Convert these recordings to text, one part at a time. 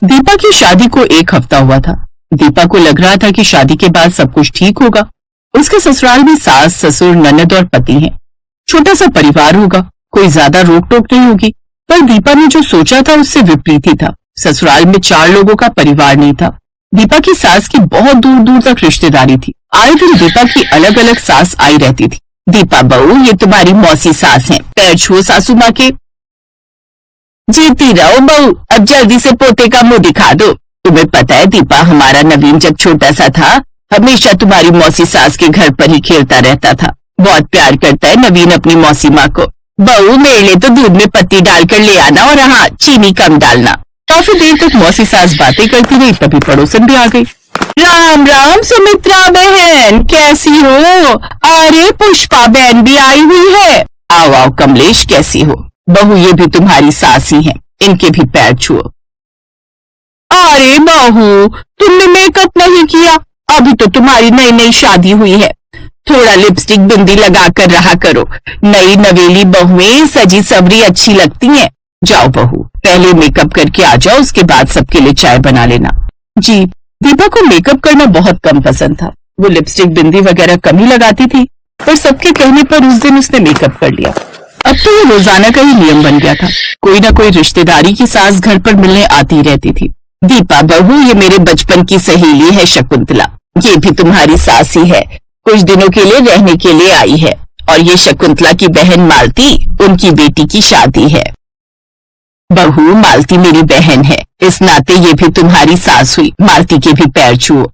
दीपा की शादी को 1 हफ्ता हुआ था। दीपा को लग रहा था कि शादी के बाद सब कुछ ठीक होगा। उसके ससुराल में सास, ससुर, ननद और पति हैं। छोटा सा परिवार होगा, कोई ज्यादा रोक टोक नहीं होगी। पर दीपा ने जो सोचा था उससे विपरीत ही था। ससुराल में 4 लोगों का परिवार नहीं था। दीपा की सास की बहुत दूर दूर तक रिश्तेदारी थी। आए दिन दीपा की अलग अलग सास आई रहती थी। दीपा बहू, ये तुम्हारी मौसी सास है, पैर छुओ सासू माँ के। जीती रहो बहू, अब जल्दी से पोते का मुंह दिखा दो। तुम्हें पता है दीपा, हमारा नवीन जब छोटा सा था हमेशा तुम्हारी मौसी सास के घर पर ही खेलता रहता था। बहुत प्यार करता है नवीन अपनी मौसी माँ को। बहू, मेरे लिए तो दूध में पत्ती डालकर ले आना और हाँ, चीनी कम डालना। काफी देर तक मौसी सास बातें करती रही, तभी पड़ोसन भी आ गई। राम राम सुमित्रा बहन, कैसी हो? अरे पुष्पा बहन भी आई हुई है। आओ आओ कमलेश, कैसी हो? बहू, ये भी तुम्हारी सास ही है, इनके भी पैर छुओ। अरे बहू, तुमने मेकअप नहीं किया? अभी तो तुम्हारी नई नई शादी हुई है। थोड़ा लिपस्टिक बिंदी लगा कर रहा करो। नई नवेली बहुएं सजी सवरी अच्छी लगती हैं। जाओ बहू, पहले मेकअप करके आ जाओ, उसके बाद सबके लिए चाय बना लेना। जी। दीपा को मेकअप करना बहुत कम पसंद था। वो लिपस्टिक बिंदी वगैरह कम ही लगाती थी, पर सबके कहने पर उस दिन उसने मेकअप कर लिया। अब तो ये रोजाना का ही नियम बन गया था। कोई ना कोई रिश्तेदारी की सास घर पर मिलने आती रहती थी। दीपा बहू, ये मेरे बचपन की सहेली है शकुंतला। ये भी तुम्हारी सास ही है, कुछ दिनों के लिए रहने के लिए आई है। और ये शकुंतला की बहन मालती, उनकी बेटी की शादी है। बहू, मालती मेरी बहन है, इस नाते ये भी तुम्हारी सास हुई। मालती के भी पैर छुओ।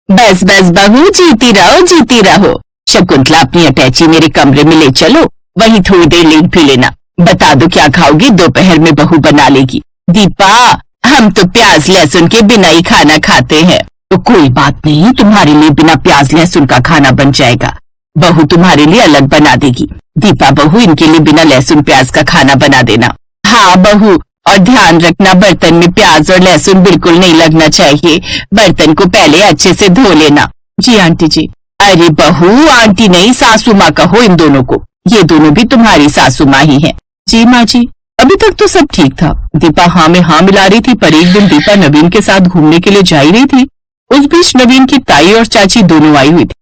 बस बस बहू, जीती रहो जीती रहो। शकुंतला, अपनी अटैची मेरे कमरे में ले चलो, वहीं थोड़ी देर लेट भी लेना। बता दो क्या खाओगी, दोपहर में बहू बना लेगी। दीपा, हम तो प्याज लहसुन के बिना ही खाना खाते हैं। तो कोई बात नहीं, तुम्हारे लिए बिना प्याज लहसुन का खाना बन जाएगा। बहू तुम्हारे लिए अलग बना देगी। दीपा बहू, इनके लिए बिना लहसुन प्याज का खाना बना देना। हाँ बहू, और ध्यान रखना बर्तन में प्याज और लहसुन बिल्कुल नहीं लगना चाहिए। बर्तन को पहले अच्छे से धो लेना। जी आंटी जी। अरे बहू, आंटी नहीं, सासू माँ कहो इन दोनों को। ये दोनों भी तुम्हारी सासू माँ ही हैं। जी माँ जी। अभी तक तो सब ठीक था। दीपा हाँ में हाँ मिला रही थी, पर एक दिन दीपा नवीन के साथ घूमने के लिए जा ही रही थी। उस बीच नवीन की ताई और चाची दोनों आई हुई थी।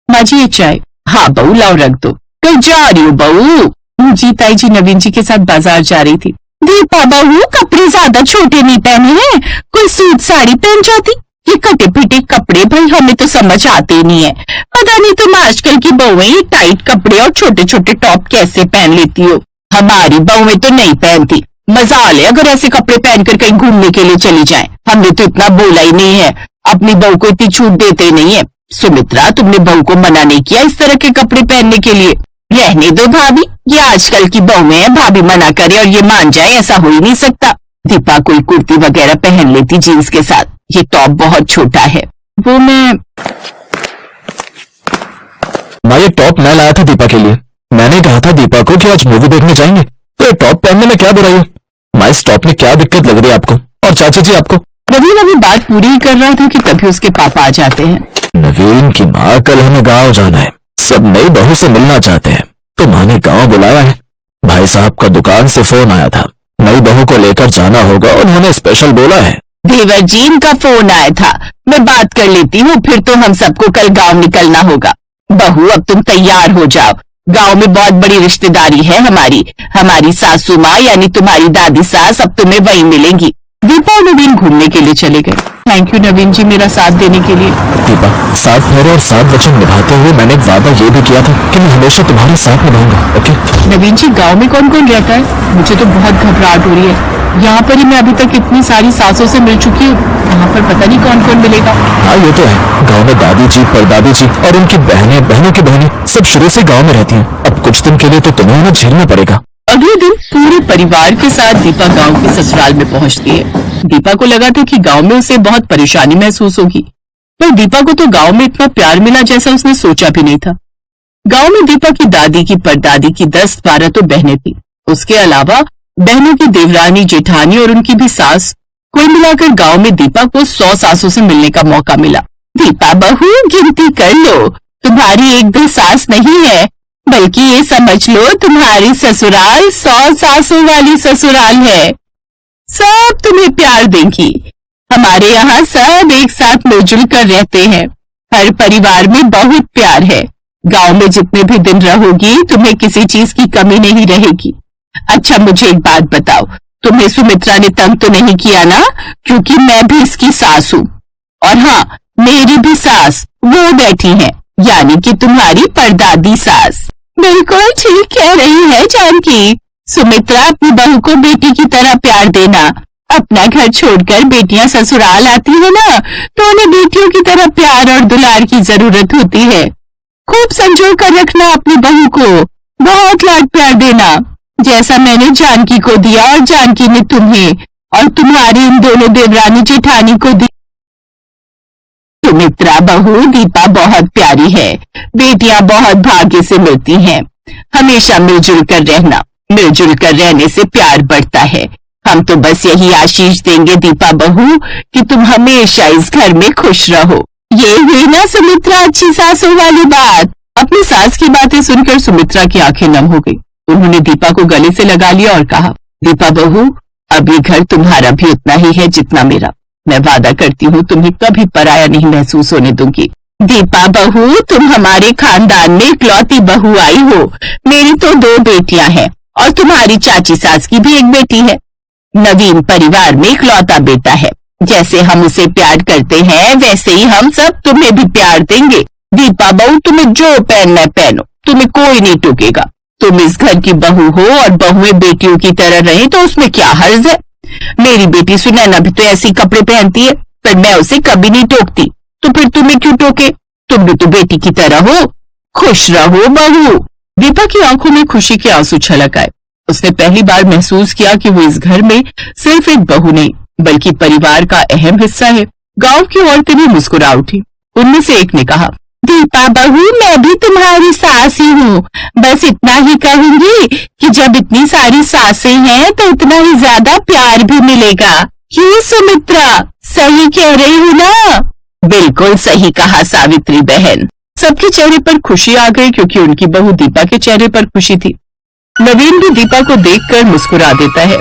माँ जी, ये चाय। हाँ बहू, लाओ रख दो। कहीं जा रही हो बहू? जी ताई जी, नवीन जी के साथ बाजार जा रही थी। दीपा बहू, कपड़े ज्यादा छोटे नहीं पहने हैं, कोई सूट साड़ी पहन जाती। ये कटे पिटे कपड़े भाई हमें तो समझ आते ही नहीं है। पता नहीं तुम आजकल की बहुएं ये टाइट कपड़े और छोटे छोटे टॉप कैसे पहन लेती हो। हमारी बहुएं तो नहीं पहनती। मजाल है अगर ऐसे कपड़े पहनकर कहीं घूमने के लिए चली जाएं। हमने तो इतना बोला ही नहीं है, अपनी बहू को इतनी छूट देते नहीं है। सुमित्रा, तुमने बहू को मना नहीं किया इस तरह के कपड़े पहनने के लिए? रहने दो भाभी, ये आजकल की बहुएं हैं, भाभी मना करे और ये मान जाए, ऐसा हो ही नहीं सकता। दीपा कोई कुर्ती वगैरह पहन लेती जीन्स के साथ। ये टॉप बहुत छोटा है। वो मैं ये टॉप मैं लाया था दीपा के लिए। मैंने कहा था दीपा को कि आज मूवी देखने जाएंगे, तो ये टॉप पहनने में क्या बुराई है? माँ, इस टॉप में क्या दिक्कत लग रही है आपको? और चाची जी आपको? नवीन अभी बात पूरी ही कर रहा था कि तभी उसके पापा आ जाते हैं। नवीन की माँ, कल हमें गांव जाना है, सब नई बहू से मिलना चाहते हैं, तो माँ ने गांव बुलाया है। भाई साहब का दुकान से फोन आया था, नई बहू को लेकर जाना होगा, उन्होंने स्पेशल बोला है। देवर जी, इनका फोन आया था, मैं बात कर लेती हूँ, फिर तो हम सबको कल गांव निकलना होगा। बहू, अब तुम तैयार हो जाओ, गांव में बहुत बड़ी रिश्तेदारी है हमारी सासू माँ यानी तुम्हारी दादी सास अब तुम्हें वहीं मिलेंगी। दीपा और नवीन घूमने के लिए चले गए। थैंक यू नवीन जी, मेरा साथ देने के लिए। दीपा, 7 फेरे और 7 वचन निभाते हुए मैंने एक वादा ये भी किया था कि मैं हमेशा तुम्हारे साथ निभाऊंगा। ओके नवीन जी, गांव में कौन कौन रहता है? मुझे तो बहुत घबराहट हो रही है। यहाँ पर ही मैं अभी तक इतनी सारी सासों से मिल चुकी हूँ, यहाँ पर पता नहीं कौन कौन मिलेगा। हाँ ये तो है, गाँव में दादी जी, परदादी जी और उनकी बहनें, बहनों की बहनें सब शुरू से गाँव में रहती हैं। अब कुछ दिन के लिए तो तुम्हें उन्हें झेलना पड़ेगा। अगले दिन पूरे परिवार के साथ दीपा गांव के ससुराल में पहुंचती है। दीपा को लगा था कि गांव में उसे बहुत परेशानी महसूस होगी, पर दीपा को तो गांव में इतना प्यार मिला जैसा उसने सोचा भी नहीं था। गांव में दीपा की दादी की, परदादी की 10-12 तो बहनें थी। उसके अलावा बहनों की देवरानी, जेठानी और उनकी भी सास। कुल मिलाकर गांव में दीपा को 100 सासों से मिलने का मौका मिला। दीपा बहू, गिनती कर लो, तुम्हारी 1-2 सास नहीं है, बल्कि ये समझ लो तुम्हारी ससुराल 100 सासों वाली ससुराल है। सब तुम्हें प्यार देंगी। हमारे यहाँ सब एक साथ मिलजुल कर रहते हैं। हर परिवार में बहुत प्यार है। गांव में जितने भी दिन रहोगी तुम्हें किसी चीज की कमी नहीं रहेगी। अच्छा मुझे एक बात बताओ, तुम्हें सुमित्रा ने तंग तो नहीं किया ना? क्योंकि मैं भी इसकी सास हूँ। और हाँ, मेरी भी सास वो बैठी है, यानी कि तुम्हारी परदादी सास। बिल्कुल ठीक कह रही है जानकी। सुमित्रा अपनी बहू को बेटी की तरह प्यार देना। अपना घर छोड़कर बेटियां ससुराल आती है ना, तो उन्हें बेटियों की तरह प्यार और दुलार की जरूरत होती है। खूब संजो कर रखना अपनी बहू को, बहुत लाड प्यार देना, जैसा मैंने जानकी को दिया और जानकी ने तुम्हें, और तुम्हारी इन दोनों देवरानी जेठानी को दी। सुमित्रा बहू दीपा बहुत प्यारी है। बेटियां बहुत भाग्य से मिलती हैं। हमेशा मिलजुल कर रहना, मिलजुल कर रहने से प्यार बढ़ता है। हम तो बस यही आशीष देंगे दीपा बहू कि तुम हमेशा इस घर में खुश रहो। ये हुई ना सुमित्रा अच्छी सासों वाली बात। अपनी सास की बातें सुनकर सुमित्रा की आंखें नम हो गई। उन्होंने दीपा को गले से लगा लिया और कहा, दीपा बहू, अब ये घर तुम्हारा भी उतना ही है जितना मेरा। मैं वादा करती हूँ तुम्हें कभी पराया नहीं महसूस होने दूंगी। दीपा बहू, तुम हमारे खानदान में इकलौती बहू आई हो। मेरी तो 2 बेटियां हैं और तुम्हारी चाची सास की भी एक बेटी है। नवीन परिवार में इकलौता बेटा है। जैसे हम उसे प्यार करते हैं वैसे ही हम सब तुम्हें भी प्यार देंगे। दीपा बहू, तुम्हें जो पहनना है पहनो, तुम्हें कोई नहीं टोकेगा। तुम इस घर की बहू हो और बहुएं बेटियों की तरह रहे तो उसमें क्या हर्ज है। मेरी बेटी सुनैना भी तो ऐसी कपड़े पहनती है, पर मैं उसे कभी नहीं टोकती, तो फिर तुम्हें क्यों टोके? तुम भी तो बेटी की तरह हो। खुश रहो बहू। दीपा की आंखों में खुशी के आंसू छलक आए। उसने पहली बार महसूस किया कि वो इस घर में सिर्फ एक बहू नहीं बल्कि परिवार का अहम हिस्सा है। गांव की औरतें भी मुस्कुरा उठी। उनमें से एक ने कहा, दीपा बहू, मैं भी तुम्हारी सास ही हूँ। बस इतना ही कहूंगी कि जब इतनी सारी सासें हैं तो उतना ही ज्यादा प्यार भी मिलेगा। क्यों सुमित्रा, सही कह रही हूँ ना? बिल्कुल सही कहा सावित्री बहन। सबके चेहरे पर खुशी आ गई क्योंकि उनकी बहू दीपा के चेहरे पर खुशी थी। नवीन भी दीपा को देखकर मुस्कुरा देता है।